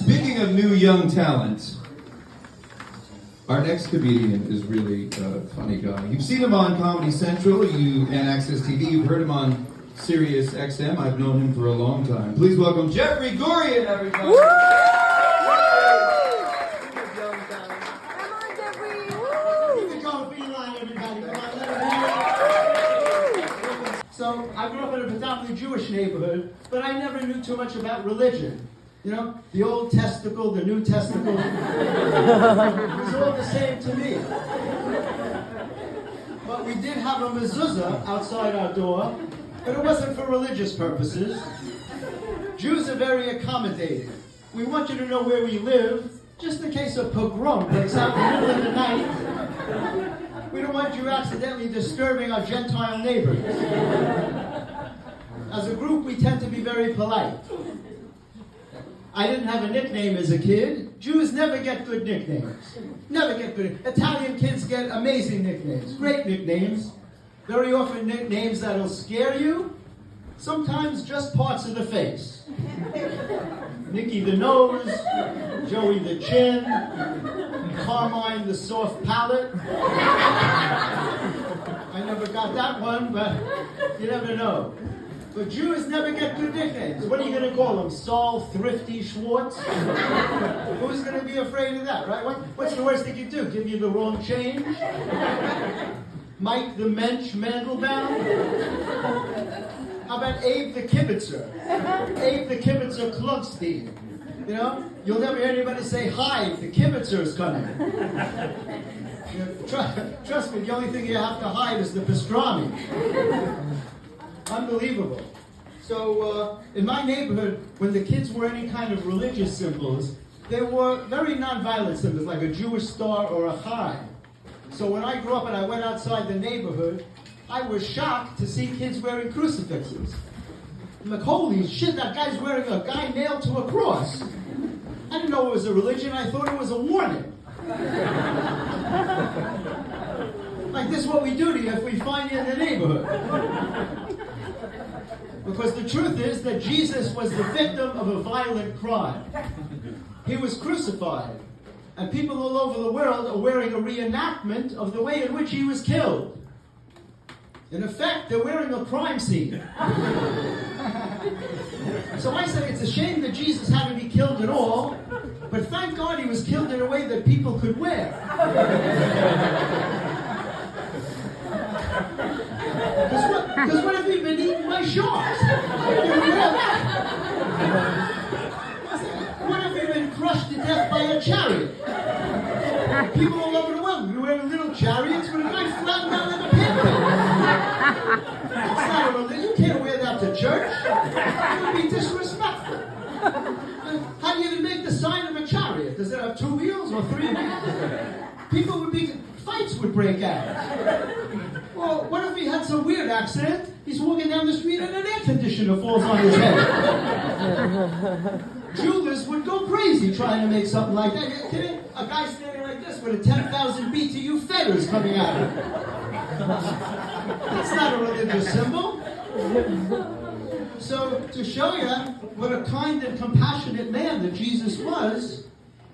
Speaking of new young talent, our next comedian is really a funny guy. You've seen him on Comedy Central and Access TV. You've heard him on Sirius XM. I've known him for a long time. Please welcome Jeffrey Gurian, everybody. Woo! Come on, Jeffrey. Woo! You can go and be line, everybody. Come on, let me hear it. So I grew up in a predominantly Jewish neighborhood, but I never knew too much about religion. You know, the Old Testicle, the New Testicle, it was all the same to me. But we did have a mezuzah outside our door, but it wasn't for religious purposes. Jews are very accommodating. We want you to know where we live, just in case a pogrom breaks out in the middle of the night. We don't want you accidentally disturbing our Gentile neighbors. As a group, we tend to be very polite. I didn't have a nickname as a kid. Jews never get good nicknames. Never get good. Italian kids get amazing nicknames, great nicknames. Very often nicknames that'll scare you. Sometimes just parts of the face. Nicky the nose, Joey the chin, Carmine the soft palate. I never got that one, but you never know. But Jews never get good nicknames. What are you going to call them? Saul Thrifty Schwartz? Who's going to be afraid of that, right? What's the worst they could do? Give you the wrong change? Mike the Mensch Mandelbaum? How about Abe the Kibitzer? Abe the Kibitzer Klugstein. You know? You'll never hear anybody say, hi, the Kibitzer's coming. You know, trust me, the only thing you have to hide is the pastrami. Unbelievable. So, in my neighborhood, when the kids wore any kind of religious symbols, they were very non-violent symbols, like a Jewish star or a chai. So when I grew up and I went outside the neighborhood, I was shocked to see kids wearing crucifixes. I'm like, holy shit, that guy's wearing a guy nailed to a cross. I didn't know it was a religion, I thought it was a warning. Like, this is what we do to you if we find you in the neighborhood. Because the truth is that Jesus was the victim of a violent crime. He was crucified. And people all over the world are wearing a reenactment of the way in which he was killed. In effect, they're wearing a crime scene. So I say it's a shame that Jesus had to be killed at all, but thank God he was killed in a way that people could wear. Because what if he'd been eaten by sharks? What if he'd been crushed to death by a chariot? People all over the world be wearing little chariots with a guy flattened out like a panda. It's not a religion. You can't wear that to church. It would be disrespectful. How do you even make the sign of a chariot? Does it have 2 wheels or 3 wheels? Fights would break out. Well, what if he had some weird accident? He's walking down the street and an air conditioner falls on his head. Jewelers would go crazy trying to make something like that. You're kidding? A guy standing like this with a 10,000 BTU feathers coming out of him. That's not a religious symbol. So, to show you what a kind and compassionate man that Jesus was,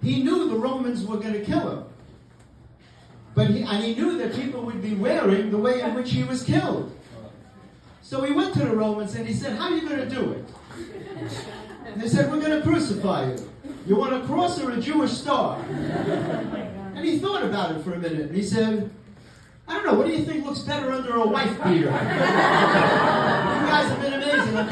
he knew the Romans were going to kill him. But he knew that people would be wearing the way in which he was killed. So he went to the Romans and he said, how are you going to do it? And they said, we're going to crucify you. You want a cross or a Jewish star? And he thought about it for a minute. And he said, I don't know, what do you think looks better under a wife beater? You guys have been amazing. I'm